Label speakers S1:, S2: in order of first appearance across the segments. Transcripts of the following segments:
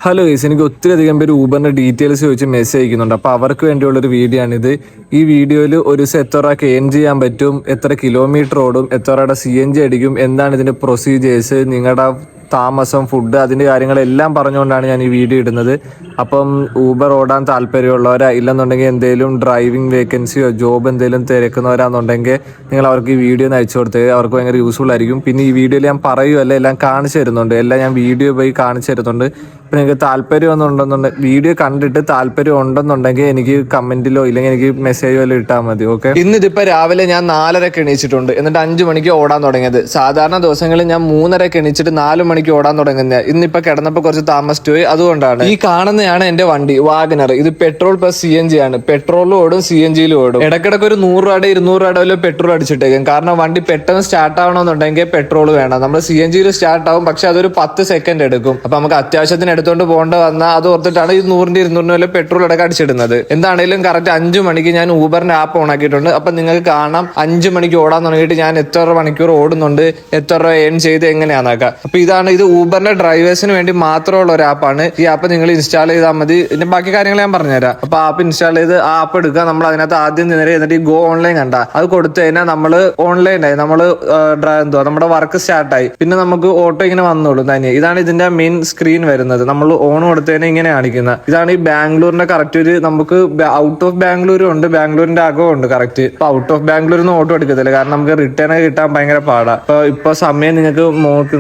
S1: Hello guys, എനിക്ക് ഒത്തിരി അധികം പേര് ഊബറിന്റെ ഡീറ്റെയിൽസ് ചോദിച്ച് മെസ്സേജ് അയക്കുന്നുണ്ട്. അപ്പോൾ അവർക്ക് വേണ്ടിയുള്ളൊരു വീഡിയോ ആണിത്. ഈ വീഡിയോയിൽ ഒരു ദിവസം എത്ര രൂപ ഏൺ ചെയ്യാൻ പറ്റും, എത്ര കിലോമീറ്റർ ഓടും, എത്ര രൂപയുടെ CNG അടിക്കും, എന്താണ് ഇതിന്റെ പ്രൊസീജിയേഴ്സ്, നിങ്ങളുടെ താമസം, ഫുഡ്, അതിൻ്റെ കാര്യങ്ങളെല്ലാം പറഞ്ഞുകൊണ്ടാണ് ഞാൻ ഈ വീഡിയോ ഇടുന്നത്. അപ്പം ഊബർ ഓടാൻ താല്പര്യമുള്ളവരാ, ഇല്ലെന്നുണ്ടെങ്കിൽ എന്തെങ്കിലും ഡ്രൈവിംഗ് വേക്കൻസിയോ ജോബ് എന്തെങ്കിലും തിരക്കുന്നവരാണെന്നുണ്ടെങ്കിൽ നിങ്ങൾ അവർക്ക് ഈ വീഡിയോ ഒന്ന് അയച്ചു കൊടുത്തത് അവർക്ക് ഭയങ്കര യൂസ്ഫുൾ ആയിരിക്കും. പിന്നെ ഈ വീഡിയോയിൽ ഞാൻ പറയുമല്ല, എല്ലാം കാണിച്ചു തരുന്നുണ്ട്, എല്ലാം ഞാൻ വീഡിയോ പോയി കാണിച്ചു തരുന്നുണ്ട്. ഇപ്പം നിങ്ങൾക്ക് താല്പര്യം ഉണ്ടെന്നുണ്ടെങ്കിൽ വീഡിയോ കണ്ടിട്ട് താല്പര്യം ഉണ്ടെന്നുണ്ടെങ്കിൽ എനിക്ക് കമന്റിലോ ഇല്ലെങ്കിൽ എനിക്ക് മെസ്സേജോ എല്ലാം ഇട്ടാൽ മതി. ഓക്കെ, ഇന്നിപ്പോൾ രാവിലെ ഞാൻ 4:30 എണീച്ചിട്ടുണ്ട്, എന്നിട്ട് 5 മണിക്ക് ഓടാൻ തുടങ്ങിയത്. സാധാരണ ദിവസങ്ങളിൽ ഞാൻ 3:30 എണീച്ചിട്ട് 4 മണിക്ക് ഓടാൻ തുടങ്ങുന്നത്. ഇന്നിപ്പോൾ കിടന്നപ്പോൾ കുറച്ച് താമസിച്ചു പോയി, അതുകൊണ്ടാണ്. ഈ കാണുന്നതാണ് എന്റെ വണ്ടി വാഗനർ. ഇത് പെട്രോൾ പ്ലസ് CNG ആണ്. പെട്രോളിലും ഓടും CNGയിലും ഓടും. ഇടയ്ക്കിടയ്ക്ക് ഒരു 100 രൂപയുടെ 200 രൂപയുടെ പെട്രോൾ അടിച്ചിട്ടേക്കും. കാരണം വണ്ടി പെട്ടെന്ന് സ്റ്റാർട്ട് ആവണമെന്നുണ്ടെങ്കിൽ പെട്രോൾ വേണം. നമ്മൾ CNGയിൽ സ്റ്റാർട്ട് ആവും, പക്ഷെ അതൊരു 10 സെക്കൻഡ് എടുക്കും. അപ്പൊ നമുക്ക് അത്യാവശ്യത്തിന് എടുത്തോണ്ട് പോകേണ്ട വന്നാൽ അത് ഓർത്തിട്ടാണ് ഈ 100 200 പെട്രോൾ ഇടയ്ക്ക് അടിച്ചിടുന്നത്. എന്താണെങ്കിലും കറക്റ്റ് 5 മണിക്ക് ഞാൻ ഊബറിന്റെ ആപ്പ് ഓൺ ആക്കിയിട്ടുണ്ട്. അപ്പൊ നിങ്ങൾക്ക് കാണാം 5 മണിക്ക് ഓടാൻ തുടങ്ങിയിട്ട് ഞാൻ എത്ര മണിക്കൂർ ഓടുന്നുണ്ട്, എത്ര രൂപ ഏൺ ചെയ്ത് എങ്ങനെയാണെന്നൊക്കെ. അപ്പൊ ഇത് ഊബറിന്റെ ഡ്രൈവേഴ്സിന് വേണ്ടി മാത്രമുള്ള ഒരു ആപ്പാണ്. ഈ ആപ്പ് നിങ്ങൾ ഇൻസ്റ്റാൾ ചെയ്താൽ മതി. ഇതിന്റെ ബാക്കി കാര്യങ്ങൾ ഞാൻ പറഞ്ഞുതരാം. അപ്പൊ ആപ്പ് ഇൻസ്റ്റാൾ ചെയ്ത് ആ ആപ്പ് എടുക്കുക. നമ്മൾ അതിനകത്ത് ആദ്യം നേരെ എന്നിട്ട് ഈ ഗോ ഓൺലൈൻ കണ്ട അത് കൊടുത്തു കഴിഞ്ഞാൽ നമ്മൾ ഓൺലൈനായി, നമ്മുടെ വർക്ക് സ്റ്റാർട്ടായി. പിന്നെ നമുക്ക് ഓട്ടോ ഇങ്ങനെ വന്നോളൂ തന്നെ. ഇതാണ് ഇതിന്റെ മെയിൻ സ്ക്രീൻ വരുന്നത്. നമ്മൾ ഓൺ കൊടുത്തതിനെ ഇങ്ങനെ കാണിക്കുന്നത്. ഇതാണ് ഈ ബാംഗ്ലൂരിന്റെ കറക്റ്റ് ഒരു നമുക്ക് ഔട്ട് ഓഫ് ബാംഗ്ലൂരും ഉണ്ട്, ബാംഗ്ലൂരിന്റെ അകവും ഉണ്ട് കറക്റ്റ്. ഇപ്പൊ ഔട്ട് ഓഫ് ബാംഗ്ലൂരിൽ ഓട്ടോ എടുക്കത്തില്ല, കാരണം നമുക്ക് റിട്ടേൺ കിട്ടാൻ ഭയങ്കര പാടാണ്. ഇപ്പൊ സമയം നിങ്ങൾക്ക്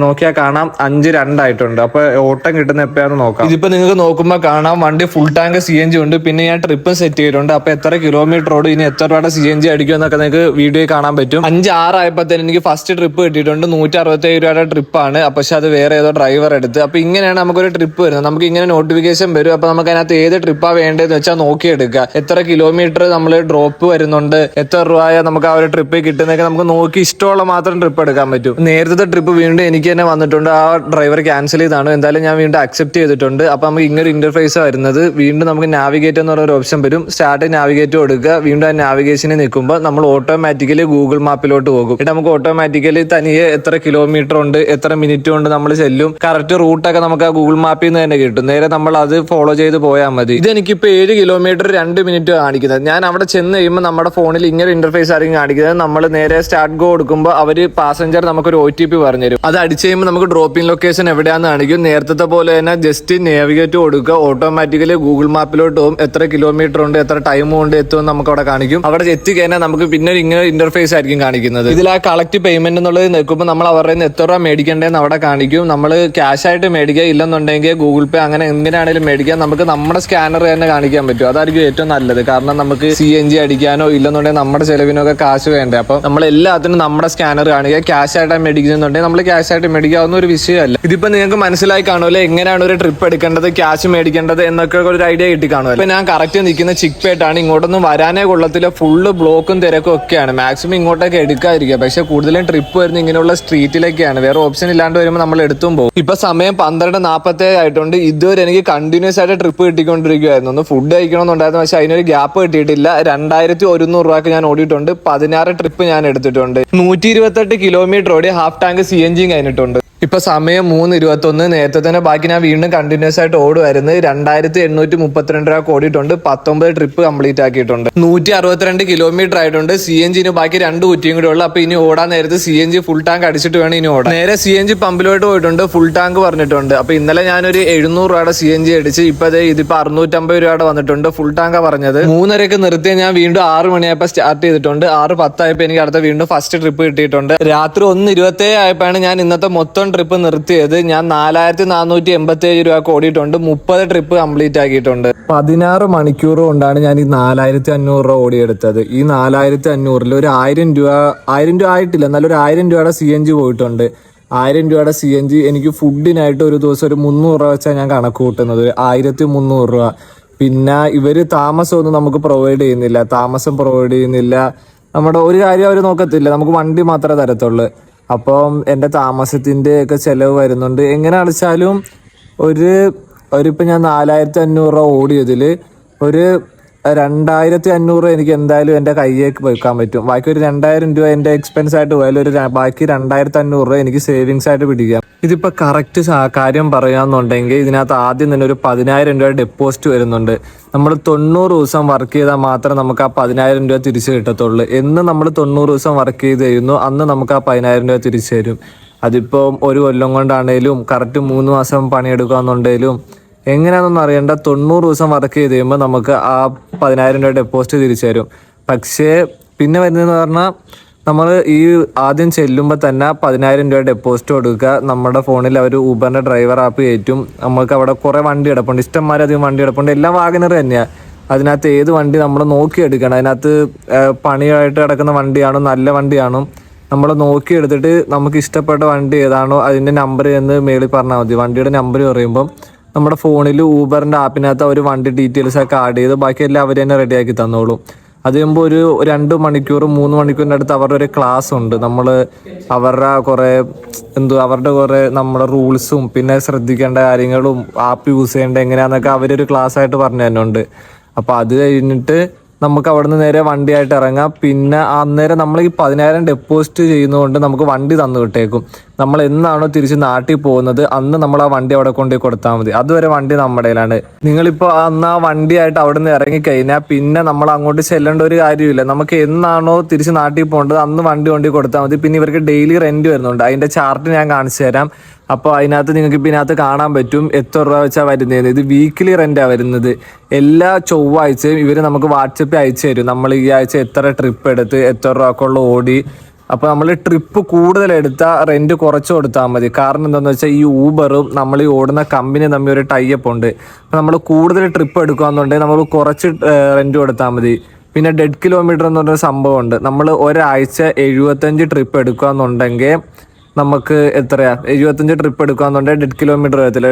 S1: നോക്കിയാൽ കാണാം 5:02 ആയിട്ടുണ്ട്. അപ്പൊ ഓട്ടം കിട്ടുന്ന എപ്പോഴാന്ന് നോക്കാം. ഇതിപ്പോ നിങ്ങൾക്ക് നോക്കുമ്പോൾ കാണാം വണ്ടി ഫുൾ ടാങ്ക് CNG ഉണ്ട്. പിന്നെ ഞാൻ ട്രിപ്പ് സെറ്റ് ചെയ്തിട്ടുണ്ട്. അപ്പൊ എത്ര കിലോമീറ്റർ ഓടും, ഇനി എത്ര രൂപയുടെ CNG അടിക്കും എന്നൊക്കെ നിങ്ങൾക്ക് വീഡിയോയിൽ കാണാൻ പറ്റും. 5:06 ആയപ്പോഴത്തേന് എനിക്ക് ഫസ്റ്റ് ട്രിപ്പ് കിട്ടിയിട്ടുണ്ട്. 167 രൂപയുടെ ട്രിപ്പാണ്. പക്ഷെ അത് വേറെ ഏതോ ഡ്രൈവർ എടുത്ത്. അപ്പൊ ഇങ്ങനെയാണ് നമുക്കൊരു ട്രിപ്പ് വരുന്നത്. നമുക്ക് ഇങ്ങനെ നോട്ടിഫിക്കേഷൻ വരും. അപ്പൊ നമുക്ക് അതിനകത്ത് ഏത് ട്രിപ്പാ വേണ്ടതെന്ന് വെച്ചാൽ നോക്കിയെടുക്കുക. എത്ര കിലോമീറ്റർ നമ്മൾ ഡ്രോപ്പ് വരുന്നുണ്ട്, എത്ര രൂപ നമുക്ക് ആ ഒരു ട്രിപ്പ് കിട്ടുന്നതൊക്കെ നമുക്ക് നോക്കി ഇഷ്ടമുള്ള മാത്രം ട്രിപ്പ് എടുക്കാൻ പറ്റും. നേരത്തെ ട്രിപ്പ് വീണ്ടും എനിക്ക് തന്നെ വന്നിട്ടുണ്ട്. ആ ഡ്രൈവർ ക്യാൻസൽ ചെയ്താണ്. എന്തായാലും ഞാൻ വീണ്ടും അക്സെപ്റ്റ് ചെയ്തിട്ടുണ്ട്. അപ്പൊ നമുക്ക് ഇങ്ങനെ ഇന്റർഫേസ് വരുന്നത്. വീണ്ടും നമുക്ക് നാവിഗേറ്റ് എന്ന് പറയുന്ന ഒരു ഓപ്ഷൻ വരും. സ്റ്റാർട്ട് നാവിഗേറ്റ് കൊടുക്കുക. വീണ്ടും ആ നാവിഗേഷനിൽ നിൽക്കുമ്പോൾ നമ്മൾ ഓട്ടോമാറ്റിക്കലി ഗൂഗിൾ മാപ്പിലോട്ട് പോകും. എന്നിട്ട് നമുക്ക് ഓട്ടോമാറ്റിക്കലി തനിയെ എത്ര കിലോമീറ്റർ ഉണ്ട്, എത്ര മിനിറ്റ് കൊണ്ട് നമ്മൾ ചെല്ലും, കറക്റ്റ് റൂട്ടൊക്കെ നമുക്ക് ആ ഗൂഗിൾ മാപ്പിൽ നിന്ന് തന്നെ കിട്ടും. നേരെ നമ്മൾ അത് ഫോളോ ചെയ്ത് പോയാൽ മതി. ഇതെനിക്കിപ്പോൾ 7 കിലോമീറ്റർ 2 മിനിറ്റ് കാണിക്കുന്നത്. ഞാൻ അവിടെ ചെന്ന് കഴിയുമ്പോൾ നമ്മുടെ ഫോണിൽ ഇങ്ങനെ ഇന്റർഫേസ് ആയിരിക്കും കാണിക്കുന്നത്. നമ്മൾ നേരെ സ്റ്റാർട്ട് ഗോ കൊടുക്കുമ്പോൾ അവര് പാസഞ്ചർ നമുക്കൊരു OTP പറഞ്ഞുതരും. അത് അടിച്ചു കഴിയുമ്പോൾ നമുക്ക് ഡ്രോപ്പിംഗ് ലൊക്കേഷൻ എവിടെയാണെന്ന് കാണിക്കും. നേരത്തെ പോലെ തന്നെ ജസ്റ്റ് നാവിഗേറ്റ് കൊടുക്കുക, ഓട്ടോമാറ്റിക്കലി ഗൂഗിൾ മാപ്പിലോട്ട് പോകും. എത്ര കിലോമീറ്റർ ഉണ്ട്, എത്ര ടൈം കൊണ്ട് എത്തുമെന്ന് നമുക്ക് അവിടെ കാണിക്കും. അവിടെ എത്തിക്കഴിഞ്ഞാൽ നമുക്ക് പിന്നെ ഇങ്ങനെ ഇന്റർഫേസ് ആയിരിക്കും കാണിക്കുന്നത്. ഇതിൽ ആ കളക്ട് പേയ്മെന്റ് എന്നുള്ളത് നിൽക്കുമ്പോൾ നമ്മൾ അവരുടെ എത്ര രൂപ മേടിക്കേണ്ടതെന്ന് അവിടെ കാണിക്കും. നമ്മൾ ക്യാഷ് ആയിട്ട് മേടിക്കുക, ഇല്ലെന്നുണ്ടെങ്കിൽ ഗൂഗിൾ പേ അങ്ങനെ എങ്ങനെയാണെങ്കിലും മേടിക്കാം. നമുക്ക് നമ്മുടെ സ്കാനർ തന്നെ കാണിക്കാൻ പറ്റും. അതായിരിക്കും ഏറ്റവും നല്ലത്. കാരണം നമുക്ക് CNG അടിക്കാനോ ഇല്ലെന്നുണ്ടെങ്കിൽ നമ്മുടെ ചെലവിനോ ഒക്കെ കാശ് വേണ്ടേ. അപ്പൊ നമ്മൾ എല്ലാത്തിനും നമ്മുടെ സ്കാനർ കാണിക്കുക. ക്യാഷ് ആയിട്ട് മേടിക്കുന്നുണ്ടെങ്കിൽ നമ്മൾ ക്യാഷ് ആയിട്ട് മേടിക്കാവുന്ന ഒരു വിഷയമല്ല. ഇതിപ്പോ നിങ്ങൾക്ക് മനസ്സിലായി കാണുമല്ലോ എങ്ങനെയാണ് ഒരു ട്രിപ്പ് എടുക്കേണ്ടത്, ക്യാഷ് മേടിക്കേണ്ടത് എന്നൊക്കെ ഒരു ഐഡിയ കിട്ടി കാണുമല്ലോ. ഇപ്പൊ ഞാൻ കറക്റ്റ് നിൽക്കുന്ന ചിക്പേട്ടാണ്. ഇങ്ങോട്ടൊന്നും വരാനേ കൊള്ളത്തില്ല. ഫുള്ള് ബ്ലോക്കും തിരക്കും ഒക്കെയാണ്. മാക്സിമം ഇങ്ങോട്ടൊക്കെ എടുക്കാതിരിക്കുക. പക്ഷെ കൂടുതലും ട്രിപ്പ് വരുന്ന ഇങ്ങനെയുള്ള സ്ട്രീറ്റിലേക്കാണ്. വേറെ ഓപ്ഷൻ ഇല്ലാണ്ട് വരുമ്പോൾ നമ്മൾ എടുത്തും പോകും. ഇപ്പൊ സമയം 12:47 ആയിട്ടുണ്ട്. ഇതുവരെ എനിക്ക് കണ്ടിന്യൂസ് ആയിട്ട് ട്രിപ്പ് കിട്ടിക്കൊണ്ടിരിക്കുകയായിരുന്നു. ഒന്ന് ഫുഡ് കഴിക്കണമെന്നുണ്ടായിരുന്നു, പക്ഷെ അതിനൊരു ഗ്യാപ്പ് കിട്ടിയിട്ടില്ല. 2100 രൂപയ്ക്ക് ഞാൻ ഓടിയിട്ടുണ്ട്. 16 ട്രിപ്പ് ഞാൻ എടുത്തിട്ടുണ്ട്. 128 കിലോമീറ്റർ ഓടി ഹാഫ് ടാങ്ക് CNG കഴിഞ്ഞിട്ടുണ്ട്. ഇപ്പൊ സമയം 3:21. നേരത്തെ തന്നെ ബാക്കി ഞാൻ വീണ്ടും കണ്ടിന്യൂസ് ആയിട്ട് ഓടുമായിരുന്നു. 2832 രൂപ ഓടിയിട്ടുണ്ട്. 19 ട്രിപ്പ് കംപ്ലീറ്റ് ആക്കിയിട്ടുണ്ട്. 162 കിലോമീറ്റർ ആയിട്ടുണ്ട്. CNGന് ബാക്കി 2 കുറ്റിയും കൂടെ ഉള്ളു. അപ്പൊ ഇനി ഓടാൻ നേരത്ത് CNG ഫുൾ ടാങ്ക് അടിച്ചിട്ട് വേണം ഇനി ഓടാൻ. നേരെ CNG പമ്പിലോട്ട് പോയിട്ടുണ്ട്. ഫുൾ ടാങ്ക് പറഞ്ഞിട്ടുണ്ട്. അപ്പൊ ഇന്നലെ ഞാനൊരു 700 രൂപയുടെ CNG അടിച്ച് ഇതിപ്പോ 650 രൂപയുടെ വന്നിട്ടുണ്ട്. ഫുൾ ടാങ്കാ പറഞ്ഞത്. 3:30 നിർത്തിയ ഞാൻ വീണ്ടും 6 മണിയായപ്പോ സ്റ്റാർട്ട് ചെയ്തിട്ടുണ്ട്. 6:10 ആയപ്പോ എനിക്ക് അടുത്ത വീണ്ടും ഫസ്റ്റ് ട്രിപ്പ് കിട്ടിയിട്ടുണ്ട്. രാത്രി 1:27 ആയപ്പോഴാണ് ഞാൻ ഇന്നത്തെ മൊത്തം ട്രിപ്പ് നിർത്തിയത്. ഞാൻ 4487 രൂപ ഓടിയിട്ടുണ്ട്. 30 ട്രിപ്പ് കംപ്ലീറ്റ് ആക്കിയിട്ടുണ്ട്. 16 മണിക്കൂർ കൊണ്ടാണ് ഞാൻ ഈ 4500 രൂപ ഓടിയെടുത്തത്. ഈ 4500 ഒരു 1000 രൂപ ആയിട്ടില്ല, എന്നാലും ഒരു 1000 രൂപയുടെ CNG പോയിട്ടുണ്ട്. 1000 രൂപയുടെ CNG എനിക്ക് ഫുഡിനായിട്ട് ഒരു ദിവസം ഒരു 300 രൂപ വെച്ചാൽ ഞാൻ കണക്ക് കൂട്ടുന്നത്. 1300 രൂപ. പിന്നെ ഇവര് താമസമൊന്നും നമുക്ക് പ്രൊവൈഡ് ചെയ്യുന്നില്ല. നമ്മുടെ ഒരു കാര്യം അവർ നോക്കത്തില്ല. നമുക്ക് വണ്ടി മാത്രമേ തരത്തുള്ളൂ. അപ്പം എൻ്റെ താമസത്തിൻ്റെ ഒക്കെ ചിലവ് വരുന്നുണ്ട്. എങ്ങനെ അടച്ചാലും ഇപ്പം ഞാൻ 4500 രൂപ ഓടിയതിൽ ഒരു 2500 എനിക്ക് എന്തായാലും എൻ്റെ കയ്യേക്ക് വെക്കാൻ പറ്റും. ബാക്കി ഒരു 2000 രൂപ എൻ്റെ എക്സ്പെൻസ് ആയിട്ട് പോയാലും ബാക്കി 2500 രൂപ എനിക്ക് സേവിങ്സ് ആയിട്ട് പിടിക്കാം. ഇതിപ്പോൾ കറക്റ്റ് കാര്യം പറയാന്നുണ്ടെങ്കിൽ ഇതിനകത്ത് ആദ്യം തന്നെ ഒരു 10,000 രൂപ ഡെപ്പോസിറ്റ് വരുന്നുണ്ട്. നമ്മൾ 90 ദിവസം വർക്ക് ചെയ്താൽ മാത്രമേ നമുക്ക് ആ 10,000 രൂപ തിരിച്ച് കിട്ടത്തുള്ളൂ. എന്ന് നമ്മൾ 90 ദിവസം വർക്ക് ചെയ്ത് കഴിയുന്നു അന്ന് നമുക്ക് ആ 10,000 രൂപ തിരിച്ചു തരും. അതിപ്പോൾ ഒരു കൊല്ലം കൊണ്ടാണേലും കറക്റ്റ് 3 മാസം പണിയെടുക്കാന്നുണ്ടെങ്കിലും എങ്ങനെയാണെന്നൊന്നും അറിയണ്ട, 90 ദിവസം വർക്ക് ചെയ്ത് കഴിയുമ്പോൾ നമുക്ക് ആ 10,000 രൂപ ഡെപ്പോസിറ്റ് തിരിച്ചു തരും. പക്ഷേ പിന്നെ വരുന്നതെന്ന് പറഞ്ഞാൽ നമ്മൾ ഈ ആദ്യം ചെല്ലുമ്പോൾ തന്നെ 10,000 രൂപ ഡെപ്പോസിറ്റ് കൊടുക്കുക. നമ്മുടെ ഫോണിൽ അവർ ഊബറിൻ്റെ ഡ്രൈവർ ആപ്പ് കയറ്റും. നമുക്ക് അവിടെ കുറേ വണ്ടി കിടപ്പുണ്ട്, ഇഷ്ടംമാരധികം വണ്ടി കിടപ്പുണ്ട്, എല്ലാം വാഗനർ തന്നെയാണ്. അതിനകത്ത് ഏത് വണ്ടി നമ്മൾ നോക്കിയെടുക്കണം. അതിനകത്ത് പണിയായിട്ട് കിടക്കുന്ന വണ്ടിയാണോ നല്ല വണ്ടിയാണോ നമ്മൾ നോക്കിയെടുത്തിട്ട് നമുക്ക് ഇഷ്ടപ്പെട്ട വണ്ടി ഏതാണോ അതിൻ്റെ നമ്പർ എന്ന് മേളിൽ പറഞ്ഞാൽ മതി. വണ്ടിയുടെ നമ്പർ പറയുമ്പം നമ്മുടെ ഫോണിൽ ഊബറിൻ്റെ ആപ്പിനകത്ത് അവർ വണ്ടി ഡീറ്റെയിൽസൊക്കെ ആഡ് ചെയ്ത് ബാക്കിയെല്ലാം അവർ തന്നെ റെഡിയാക്കി തന്നോളും. അത് കഴിയുമ്പോൾ ഒരു 2 മണിക്കൂർ 3 മണിക്കൂറിൻ്റെ അടുത്ത് അവരുടെ ഒരു ക്ലാസ് ഉണ്ട്. നമ്മൾ അവരുടെ കുറേ നമ്മുടെ റൂൾസും പിന്നെ ശ്രദ്ധിക്കേണ്ട കാര്യങ്ങളും ആപ്പ് യൂസ് ചെയ്യേണ്ട എങ്ങനെയാണെന്നൊക്കെ അവരൊരു ക്ലാസ് ആയിട്ട് പറഞ്ഞു തരുന്നുണ്ട്. അപ്പോൾ അത് കഴിഞ്ഞിട്ട് നമുക്ക് അവിടെ നിന്ന് നേരെ വണ്ടിയായിട്ട് ഇറങ്ങാം. പിന്നെ അന്നേരം നമ്മൾ ഈ 10,000 ഡെപ്പോസിറ്റ് ചെയ്യുന്നതുകൊണ്ട് നമുക്ക് വണ്ടി തന്നു വിട്ടേക്കും. നമ്മൾ എന്നാണോ തിരിച്ച് നാട്ടിൽ പോകുന്നത് അന്ന് നമ്മൾ ആ വണ്ടി അവിടെ കൊണ്ടുപോയി കൊടുത്താൽ മതി. അതുവരെ വണ്ടി നമ്മുടെ കയ്യിലാണ്. നിങ്ങളിപ്പോൾ അന്ന് ആ വണ്ടിയായിട്ട് അവിടെ നിന്ന് ഇറങ്ങിക്കഴിഞ്ഞാൽ പിന്നെ നമ്മൾ അങ്ങോട്ട് ചെല്ലേണ്ട ഒരു കാര്യമില്ല. നമുക്ക് എന്നാണോ തിരിച്ച് നാട്ടിൽ പോകേണ്ടത് അന്ന് വണ്ടി കൊണ്ടുപോയി കൊടുത്താൽ മതി. പിന്നെ ഇവർക്ക് ഡെയിലി റെൻറ്റ് വരുന്നുണ്ട്. അതിൻ്റെ ചാർട്ട് ഞാൻ കാണിച്ചു തരാം. അപ്പോൾ അതിനകത്ത് നിങ്ങൾക്ക് ഇപ്പം ഇതിനകത്ത് കാണാൻ പറ്റും എത്ര രൂപ വെച്ചാൽ വരുന്നത്. ഇത് വീക്കിലി റെൻ്റാണ് വരുന്നത്. എല്ലാ ചൊവ്വാഴ്ചയും ഇവർ നമുക്ക് വാട്സപ്പിൽ അയച്ചു തരും. നമ്മൾ ഈ ആഴ്ച എത്ര ട്രിപ്പ് എടുത്ത് എത്ര രൂപക്കുള്ള ഓടി. അപ്പോൾ നമ്മൾ ട്രിപ്പ് കൂടുതൽ എടുത്താൽ റെൻറ്റ് കുറച്ച് കൊടുത്താൽ മതി. കാരണം എന്താണെന്ന് വെച്ചാൽ ഈ ഊബറും നമ്മൾ ഈ ഓടുന്ന കമ്പനി തമ്മിൽ ഒരു ടൈപ്പ് ഉണ്ട്. അപ്പോൾ നമ്മൾ കൂടുതൽ ട്രിപ്പ് എടുക്കുകയെന്നുണ്ടെങ്കിൽ നമ്മൾ കുറച്ച് റെൻറ്റ് കൊടുത്താൽ മതി. പിന്നെ ഡെഡ് കിലോമീറ്റർ എന്ന് പറഞ്ഞൊരു സംഭവമുണ്ട്. നമ്മൾ ഒരാഴ്ച 75 ട്രിപ്പ് എടുക്കുകയെന്നുണ്ടെങ്കിൽ നമുക്ക് എത്രയാ 75 ട്രിപ്പ് എടുക്കുകയെന്നുണ്ടെങ്കിൽ ഡെഡ് കിലോമീറ്റർ വരത്തില്ല.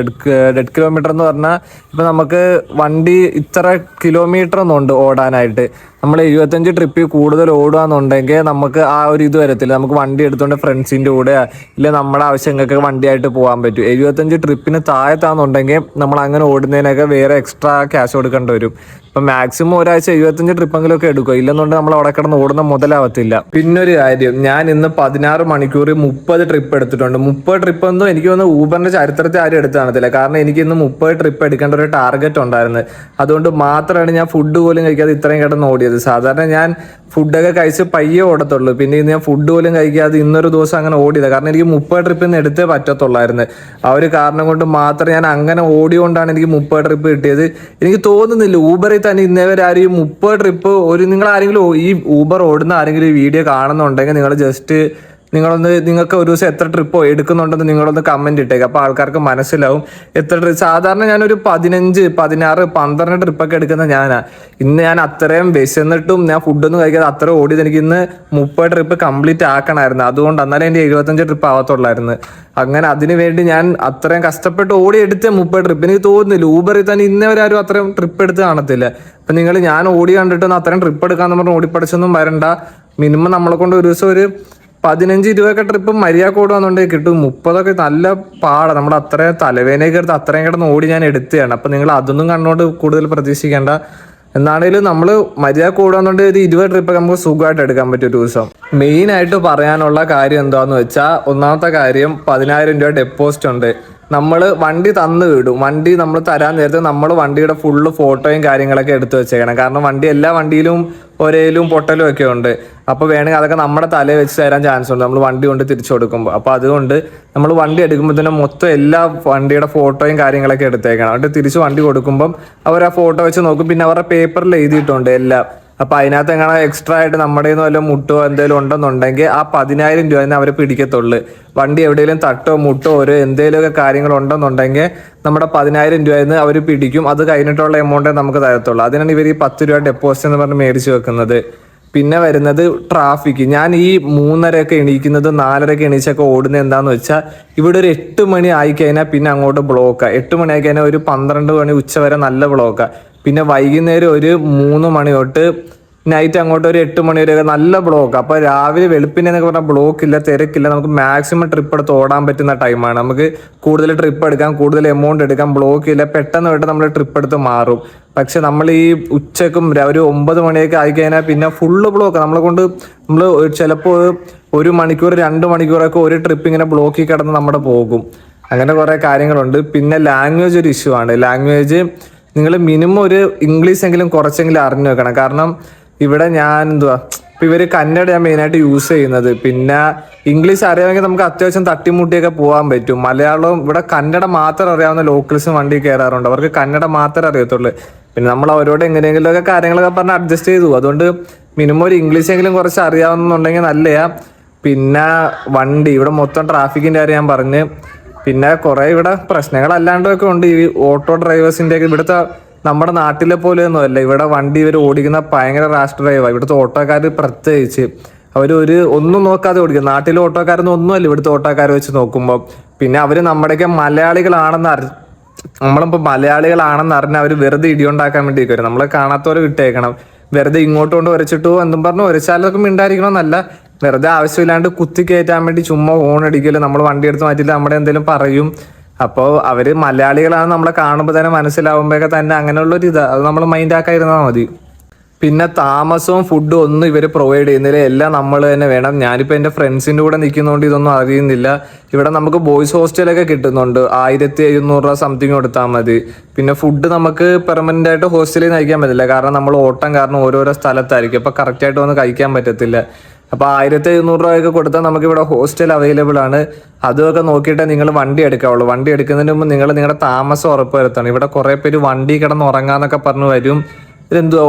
S1: ഡെഡ് കിലോമീറ്റർ എന്ന് പറഞ്ഞാൽ ഇപ്പം നമുക്ക് വണ്ടി ഇത്ര കിലോമീറ്റർ ഒന്നുണ്ട് ഓടാനായിട്ട്. നമ്മൾ 75 ട്രിപ്പിൽ കൂടുതൽ ഓടുകയെന്നുണ്ടെങ്കിൽ നമുക്ക് ആ ഒരു ഇത് വരത്തില്ല. നമുക്ക് വണ്ടി എടുത്തുകൊണ്ട് ഫ്രണ്ട്സിൻ്റെ കൂടെ ഇല്ല നമ്മുടെ ആവശ്യങ്ങൾക്ക് വണ്ടിയായിട്ട് പോകാൻ പറ്റും. 75 ട്രിപ്പിന് താഴത്താണെന്നുണ്ടെങ്കിൽ നമ്മൾ അങ്ങനെ ഓടുന്നതിനൊക്കെ വേറെ എക്സ്ട്രാ ക്യാഷ് കൊടുക്കേണ്ടി വരും. ഇപ്പം മാക്സിമം ഒരാഴ്ച 75 ട്രിപ്പെങ്കിലൊക്കെ എടുക്കുക. ഇല്ലെന്നുണ്ടെങ്കിൽ നമ്മൾ അവിടെ കിടന്ന് ഓടുന്ന മുതലാവത്തില്ല. പിന്നൊരു കാര്യം, ഞാൻ ഇന്ന് 16 മണിക്കൂർ 30 ട്രിപ്പ് എടുത്തിട്ടുണ്ട്. 30 ട്രിപ്പ് ഒന്നും എനിക്ക് തോന്നുന്നു ഊബറിൻ്റെ ചരിത്രത്തിൽ ആരും എടുത്തു കാണത്തില്ല. കാരണം എനിക്ക് ഇന്ന് 30 ട്രിപ്പ് എടുക്കേണ്ട ഒരു ടാർഗറ്റ് ഉണ്ടായിരുന്നു. അതുകൊണ്ട് മാത്രമാണ് ഞാൻ ഫുഡ് പോലും കഴിക്കാതെ ഇത്രയും കിടന്ന് ഓടിയത്. സാധാരണ ഞാൻ ഫുഡൊക്കെ കഴിച്ച് പയ്യെ ഓടത്തുള്ളൂ. പിന്നെ ഇന്ന് ഞാൻ ഫുഡ് പോലും കഴിക്കാതെ ഇന്നൊരു ദിവസം അങ്ങനെ ഓടിയത്. കാരണം എനിക്ക് 30 ട്രിപ്പിൽ നിന്ന് എടുത്തേ പറ്റത്തുള്ളായിരുന്നു. ആ ഒരു കാരണം കൊണ്ട് മാത്രം ഞാൻ അങ്ങനെ ഓടിയോണ്ടാണ് എനിക്ക് 30 ട്രിപ്പ് കിട്ടിയത്. എനിക്ക് തോന്നുന്നില്ല ഊബറിൽ തന്നെ ഇന്നേവരെ ആരും 30 ട്രിപ്പ് നിങ്ങൾ ആരെങ്കിലും ഈ ഊബർ ഓടുന്ന ആരെങ്കിലും ഈ വീഡിയോ കാണുന്നുണ്ടെങ്കിൽ നിങ്ങൾ ജസ്റ്റ് നിങ്ങൾക്ക് ഒരു ദിവസം എത്ര ട്രിപ്പോ എടുക്കുന്നുണ്ടെന്ന് നിങ്ങളൊന്ന് കമന്റ് ഇട്ടേക്ക്. അപ്പോൾ ആൾക്കാർക്ക് മനസ്സിലാവും എത്ര ട്രിപ്പ്. സാധാരണ ഞാനൊരു 15, 16, 12 ട്രിപ്പൊക്കെ എടുക്കുന്ന ഇന്ന് ഞാൻ അത്രയും വിശന്നിട്ടും ഞാൻ ഫുഡൊന്നും കഴിക്കാതെ അത്ര ഓടിയത്. എനിക്ക് ഇന്ന് 30 ട്രിപ്പ് കംപ്ലീറ്റ് ആക്കണമായിരുന്നു. അതുകൊണ്ട് എന്നാലും എൻ്റെ 75 ട്രിപ്പ് ആവത്തുള്ളായിരുന്നു. അങ്ങനെ അതിനു വേണ്ടി ഞാൻ അത്രയും കഷ്ടപ്പെട്ട് ഓടി എടുത്ത 30 ട്രിപ്പ്. എനിക്ക് തോന്നുന്നില്ല ഊബറിൽ തന്നെ ഇന്നവരാരും അത്രയും ട്രിപ്പ് എടുത്ത് കാണത്തില്ല. അപ്പം ഞാൻ ഓടി കണ്ടിട്ടൊന്നും അത്രയും ട്രിപ്പ് എടുക്കാന്ന് പറഞ്ഞ് ഓടിപ്പടിച്ചൊന്നും വരണ്ട. മിനിമം നമ്മളെ കൊണ്ട് ഒരു ദിവസം ഒരു 15-20 ട്രിപ്പ് മര്യാദ ഓടുകയെന്നുണ്ടെങ്കിൽ കിട്ടും. 30 നല്ല പാടാണ്. നമ്മുടെ അത്രയും തലവേനയൊക്കെ എടുത്ത് അത്രയും കിടന്ന് ഓടി ഞാൻ എടുത്തതാണ്. അപ്പം നിങ്ങൾ അതൊന്നും കണ്ടുകൊണ്ട് കൂടുതൽ പ്രതീക്ഷിക്കേണ്ട. എന്നാണേലും നമ്മൾ മര്യാദ ഓടുകയെന്നുണ്ടെങ്കിൽ ഒരു 20 ട്രിപ്പൊക്കെ നമുക്ക് സുഖമായിട്ട് എടുക്കാൻ പറ്റും ഒരു ദിവസം. മെയിനായിട്ട് പറയാനുള്ള കാര്യം എന്താണെന്ന് വെച്ചാൽ, ഒന്നാമത്തെ കാര്യം 10,000 രൂപ ഡെപ്പോസിറ്റ് ഉണ്ട്. നമ്മൾ വണ്ടി തന്നു വിടും. വണ്ടി നമ്മൾ തരാൻ നേരത്തെ നമ്മൾ വണ്ടിയുടെ ഫുള്ള് ഫോട്ടോയും കാര്യങ്ങളൊക്കെ എടുത്തു വെച്ചേക്കണം. കാരണം എല്ലാ വണ്ടിയിലും ഒരേലും പൊട്ടലും ഒക്കെ ഉണ്ട്. അപ്പോൾ വേണമെങ്കിൽ അതൊക്കെ നമ്മുടെ തലയിൽ വെച്ച് തരാൻ ചാൻസ് ഉണ്ട് നമ്മൾ വണ്ടി കൊണ്ട് തിരിച്ചു കൊടുക്കുമ്പോൾ. അപ്പോൾ അതുകൊണ്ട് നമ്മൾ വണ്ടി എടുക്കുമ്പോൾ തന്നെ മൊത്തം എല്ലാ വണ്ടിയുടെ ഫോട്ടോയും കാര്യങ്ങളൊക്കെ എടുത്തേക്കണം. എന്നിട്ട് തിരിച്ച് വണ്ടി കൊടുക്കുമ്പം അവർ ആ ഫോട്ടോ വെച്ച് നോക്കും. പിന്നെ അവരുടെ പേപ്പറിൽ എഴുതിയിട്ടുണ്ട് എല്ലാം. അപ്പോൾ അതിനകത്ത് എങ്ങനെ എക്സ്ട്രാ ആയിട്ട് നമ്മുടെ വല്ല മുട്ടോ എന്തെങ്കിലും ഉണ്ടെന്നുണ്ടെങ്കിൽ ആ 10,000 രൂപ അവർ പിടിക്കത്തുള്ളൂ. വണ്ടി എവിടെയെങ്കിലും തട്ടോ മുട്ടോ ഒരു എന്തെങ്കിലുമൊക്കെ കാര്യങ്ങളുണ്ടെന്നുണ്ടെങ്കിൽ നമ്മുടെ 10,000 രൂപയെന്ന് അവർ പിടിക്കും. അത് കഴിഞ്ഞിട്ടുള്ള എമൗണ്ടേ നമുക്ക് തരത്തുള്ളൂ. അതിനാണ് ഇവർ ഈ 10 രൂപ ഡെപ്പോസിറ്റ് എന്ന് പറഞ്ഞ് മേടിച്ച് വെക്കുന്നത്. പിന്നെ വരുന്നത് ട്രാഫിക്. ഞാൻ ഈ 3:30 എണീക്കുന്നത് 4:30 എണീച്ചൊക്കെ ഓടുന്നത് എന്താണെന്ന് വെച്ചാൽ, ഇവിടെ ഒരു 8 മണി ആയിക്കഴിഞ്ഞാൽ പിന്നെ അങ്ങോട്ട് ബ്ലോക്കാണ്. 8 മണി ആയിക്കഴിഞ്ഞാൽ ഒരു 12 മണി ഉച്ച വരെ നല്ല ബ്ലോക്കാണ്. പിന്നെ വൈകുന്നേരം ഒരു 3 മണി തൊട്ട് നൈറ്റ് അങ്ങോട്ട് ഒരു 8 മണി വരെയൊക്കെ നല്ല ബ്ലോക്ക്. അപ്പോൾ രാവിലെ വെളുപ്പിനെ എന്നൊക്കെ പറഞ്ഞാൽ ബ്ലോക്ക് ഇല്ല, തിരക്കില്ല. നമുക്ക് മാക്സിമം ട്രിപ്പ് എടുത്ത് ഓടാൻ പറ്റുന്ന ടൈമാണ്. നമുക്ക് കൂടുതൽ ട്രിപ്പ് എടുക്കാം, കൂടുതൽ എമൗണ്ട് എടുക്കാം, ബ്ലോക്ക് ഇല്ല. പെട്ടെന്ന് നമ്മൾ ട്രിപ്പ് എടുത്ത് മാറും. പക്ഷെ നമ്മൾ ഈ ഉച്ചക്കും ഒരു 9 മണിയൊക്കെ ആയിക്കഴിഞ്ഞാൽ പിന്നെ ഫുള്ള് ബ്ലോക്ക്. നമ്മൾ ചിലപ്പോൾ 1 മണിക്കൂർ 2 മണിക്കൂറൊക്കെ ഒരു ട്രിപ്പ് ഇങ്ങനെ ബ്ലോക്കിൽ കിടന്ന് നമ്മുടെ പോകും. അങ്ങനെ കുറേ കാര്യങ്ങളുണ്ട്. പിന്നെ ലാംഗ്വേജ് ഒരു ഇഷ്യൂ ആണ്. ലാംഗ്വേജ് നിങ്ങൾ മിനിമം ഒരു ഇംഗ്ലീഷ് എങ്കിലും കുറച്ചെങ്കിലും അറിഞ്ഞു വെക്കണം. കാരണം ഇവിടെ ഇപ്പം ഇവർ കന്നഡയാണ് മെയിനായിട്ട് യൂസ് ചെയ്യുന്നത്. പിന്നെ ഇംഗ്ലീഷ് അറിയാമെങ്കിൽ നമുക്ക് അത്യാവശ്യം തട്ടിമുട്ടിയൊക്കെ പോകാൻ പറ്റും. മലയാളവും ഇവിടെ കന്നഡ മാത്രം അറിയാവുന്ന ലോക്കൽസും വണ്ടി കയറാറുണ്ട്. അവർക്ക് കന്നഡ മാത്രമേ അറിയത്തുള്ളൂ. പിന്നെ നമ്മൾ അവരോട് എങ്ങനെയെങ്കിലുമൊക്കെ കാര്യങ്ങളൊക്കെ പറഞ്ഞ് അഡ്ജസ്റ്റ് ചെയ്തു. അതുകൊണ്ട് മിനിമം ഒരു ഇംഗ്ലീഷെങ്കിലും കുറച്ച് അറിയാവുന്നുണ്ടെങ്കിൽ നല്ലതാ. പിന്നെ വണ്ടി ഇവിടെ മൊത്തം ട്രാഫിക്കിൻ്റെ കാര്യം ഞാൻ പറഞ്ഞ്. പിന്നെ കുറേ ഇവിടെ പ്രശ്നങ്ങളല്ലാണ്ടൊക്കെ ഉണ്ട്. ഈ ഓട്ടോ ഡ്രൈവേഴ്സിൻ്റെയൊക്കെ ഇവിടുത്തെ നമ്മുടെ നാട്ടിലെ പോലെയൊന്നും അല്ല. ഇവിടെ വണ്ടി ഇവർ ഓടിക്കുന്ന ഭയങ്കര റാഷ് ഡ്രൈവാണ്. ഇവിടുത്തെ ഓട്ടോക്കാർ പ്രത്യേകിച്ച് ഒന്നും നോക്കാതെ ഓടിക്കും. നാട്ടിലെ ഓട്ടോക്കാരൊന്നും ഒന്നുമല്ല ഇവിടുത്തെ ഓട്ടോക്കാരെ വെച്ച് നോക്കുമ്പോൾ. പിന്നെ അവർ നമ്മുടെയൊക്കെ നമ്മളിപ്പോൾ മലയാളികളാണെന്ന് അറിഞ്ഞാൽ അവർ വെറുതെ ഇടിയുണ്ടാക്കാൻ വേണ്ടി വരും. നമ്മളെ കാണാത്തവരെ വിട്ടേക്കണം. വെറുതെ ഇങ്ങോട്ട് കൊണ്ട് ഉരച്ചിട്ടു എന്നും പറഞ്ഞു ഉരച്ചാലൊക്കെ മിണ്ടായിരിക്കണമെന്നല്ല, വെറുതെ ആവശ്യമില്ലാണ്ട് കുത്തി കയറ്റാൻ വേണ്ടി ചുമ്മാ ഹോൺ അടിക്കല്, നമ്മൾ വണ്ടി എടുത്ത് മാറ്റില്ല നമ്മുടെ എന്തെങ്കിലും പറയും. അപ്പോൾ അവർ മലയാളികളാണ് നമ്മളെ കാണുമ്പോൾ തന്നെ മനസ്സിലാവുമ്പോഴൊക്കെ തന്നെ അങ്ങനെയുള്ളൊരു അത് നമ്മൾ മൈൻഡാക്കാതിരുന്നാൽ മതി. പിന്നെ താമസവും ഫുഡും ഒന്നും ഇവർ പ്രൊവൈഡ് ചെയ്യുന്നില്ല. എല്ലാം നമ്മൾ തന്നെ വേണം. ഞാനിപ്പോൾ എൻ്റെ ഫ്രണ്ട്സിൻ്റെ കൂടെ നിൽക്കുന്നതുകൊണ്ട് ഇതൊന്നും അറിയുന്നില്ല. ഇവിടെ നമുക്ക് ബോയ്സ് ഹോസ്റ്റലൊക്കെ കിട്ടുന്നുണ്ട്. 1700 രൂപ സംതിങ് കൊടുത്താൽ മതി. പിന്നെ ഫുഡ് നമുക്ക് പെർമനൻ്റ് ആയിട്ട് ഹോസ്റ്റലിൽ നിന്ന് കഴിക്കാൻ പറ്റില്ല. കാരണം നമ്മൾ ഓട്ടം കാരണം ഓരോരോ സ്ഥലത്തായിരിക്കും. അപ്പോൾ കറക്റ്റായിട്ട് വന്ന് കഴിക്കാൻ പറ്റത്തില്ല. അപ്പോൾ 1700 രൂപയൊക്കെ കൊടുത്താൽ നമുക്കിവിടെ ഹോസ്റ്റൽ അവൈലബിൾ ആണ്. അതുമൊക്കെ നോക്കിയിട്ടേ നിങ്ങൾ വണ്ടി എടുക്കാവുള്ളൂ. വണ്ടി എടുക്കുന്നതിന് മുമ്പ് നിങ്ങൾ നിങ്ങളുടെ താമസം ഉറപ്പ് വരുത്തണം. ഇവിടെ കുറേ പേര് വണ്ടി കിടന്ന് ഉറങ്ങാന്നൊക്കെ പറഞ്ഞ് വരും.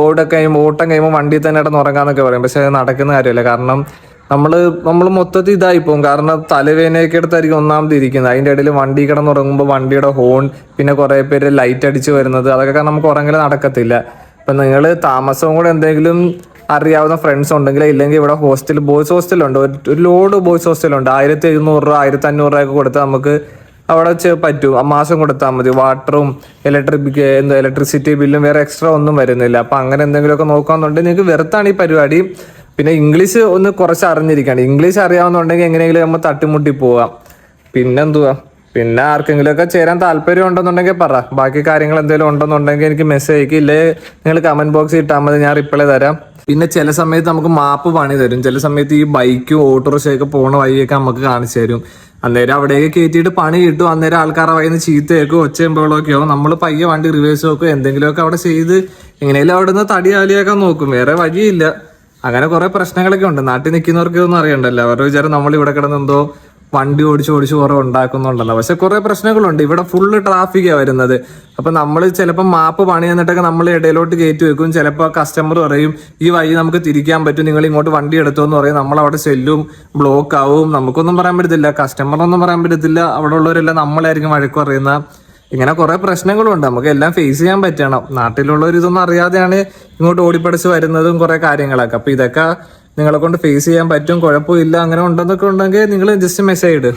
S1: ഓട്ടം കഴിയുമ്പോൾ വണ്ടി തന്നെ കിടന്ന് ഉറങ്ങാന്നൊക്കെ പറയും. പക്ഷെ അത് നടക്കുന്ന കാര്യമല്ല. കാരണം നമ്മൾ മൊത്തത്തിൽ ഇതായിപ്പോവും. കാരണം തലവേദനയൊക്കെ എടുത്തായിരിക്കും ഒന്നാമത് ഇരിക്കുന്നത്. അതിൻ്റെ ഇടയിൽ വണ്ടി കിടന്നുറങ്ങുമ്പോൾ വണ്ടിയുടെ ഹോൺ, പിന്നെ കുറേ പേര് ലൈറ്റ് അടിച്ച് വരുന്നത്, അതൊക്കെ കാരണം നമുക്ക് ഉറങ്ങൽ നടക്കത്തില്ല. അപ്പം നിങ്ങൾ താമസവും കൂടെ എന്തെങ്കിലും അറിയാവുന്ന ഫ്രണ്ട്സ് ഉണ്ടെങ്കിൽ, ഇല്ലെങ്കിൽ ഇവിടെ ബോയ്സ് ഹോസ്റ്റലുണ്ട്. ഒരു ലോഡ് ബോയ്സ് ഹോസ്റ്റലുണ്ട്. 1700 രൂപ 1500 രൂപയൊക്കെ കൊടുത്താൽ നമുക്ക് അവിടെ പറ്റും. മാസം കൊടുത്താൽ മതി. വാട്ടറും ഇലക്ട്രിസിറ്റി ബില്ലും വേറെ എക്സ്ട്രാ ഒന്നും വരുന്നില്ല. അപ്പം അങ്ങനെ എന്തെങ്കിലുമൊക്കെ നോക്കാന്നുണ്ടെങ്കിൽ നിങ്ങൾക്ക് വെറുത്താണ് ഈ പരിപാടി. പിന്നെ ഇംഗ്ലീഷ് ഒന്ന് കുറച്ച് അറിഞ്ഞിരിക്കണം. ഇംഗ്ലീഷ് അറിയാവുന്നുണ്ടെങ്കിൽ എങ്ങനെയെങ്കിലും നമ്മൾ തട്ടിമുട്ടി പോവാം. പിന്നെ ആർക്കെങ്കിലുമൊക്കെ ചേരാൻ താല്പര്യം ഉണ്ടെന്നുണ്ടെങ്കിൽ പറ. ബാക്കി കാര്യങ്ങൾ എന്തെങ്കിലും ഉണ്ടെന്നുണ്ടെങ്കിൽ എനിക്ക് മെസ്സേജ് അയക്കും. ഇല്ലേ നിങ്ങൾ കമന്റ് ബോക്സിൽ ഇട്ടാൽ മതി, ഞാൻ റിപ്ലൈ തരാം. പിന്നെ ചില സമയത്ത് നമുക്ക് മാപ്പ് പണി തരും. ചില സമയത്ത് ഈ ബൈക്കും ഓട്ടോറിക്ഷയൊക്കെ പോണ വഴിയൊക്കെ നമുക്ക് കാണിച്ചു തരും. അന്നേരം അവിടെയൊക്കെ കയറ്റിയിട്ട് പണി കിട്ടും. അന്നേരം ആൾക്കാരുടെ വഴിയിൽ നിന്ന് ചീത്തയൊക്കെ ഒച്ചയുമ്പോഴൊക്കെ ആവും. നമ്മൾ പയ്യെ വണ്ടി റിവേഴ്സ് നോക്കും, എന്തെങ്കിലുമൊക്കെ അവിടെ ചെയ്ത് എങ്ങനെയെങ്കിലും അവിടെ നിന്ന് തടി ആലിയാക്കാൻ നോക്കും. വേറെ വഴിയില്ല. അങ്ങനെ കുറെ പ്രശ്നങ്ങളൊക്കെ ഉണ്ട്. നാട്ടിൽ നിൽക്കുന്നവർക്ക് ഇതൊന്നും അറിയണ്ടല്ലോ. അവരുടെ വിചാരം നമ്മൾ ഇവിടെ കിടന്നെന്തോ വണ്ടി ഓടിച്ച് കുറെ ഉണ്ടാക്കുന്നുണ്ടല്ലോ. പക്ഷെ കുറെ പ്രശ്നങ്ങളുണ്ട്. ഇവിടെ ഫുള്ള് ട്രാഫിക്കാണ് വരുന്നത്. അപ്പൊ നമ്മൾ ചിലപ്പോൾ മാപ്പ് പണി തന്നിട്ടൊക്കെ നമ്മൾ ഇടയിലോട്ട് കയറ്റി വെക്കും. ചിലപ്പോൾ കസ്റ്റമർ പറയും ഈ വഴി നമുക്ക് തിരിക്കാൻ പറ്റും, നിങ്ങൾ ഇങ്ങോട്ട് വണ്ടി എടുത്തോ എന്ന് പറയും. നമ്മൾ അവിടെ ചെല്ലും, ബ്ലോക്ക് ആവും. നമുക്കൊന്നും പറയാൻ പറ്റത്തില്ല, കസ്റ്റമറൊന്നും പറയാൻ പറ്റത്തില്ല. അവിടെ ഉള്ളവരെല്ലാം നമ്മളായിരിക്കും വഴക്ക് പറയുന്ന. ഇങ്ങനെ കുറെ പ്രശ്നങ്ങളുണ്ട്. നമുക്ക് എല്ലാം ഫേസ് ചെയ്യാൻ പറ്റണം. നാട്ടിലുള്ളവർ ഇതൊന്നും അറിയാതെയാണ് ഇങ്ങോട്ട് ഓടിപ്പടിച്ച് വരുന്നതും കുറെ കാര്യങ്ങളൊക്കെ. അപ്പൊ ഇതൊക്കെ നിങ്ങളെ കൊണ്ട് ഫേസ് ചെയ്യാൻ പറ്റും, കുഴപ്പമില്ല. അങ്ങനെ ഉണ്ടെന്നൊക്കെ ഉണ്ടെങ്കിൽ നിങ്ങൾ ജസ്റ്റ് മെസ്സേജ് ഇട്.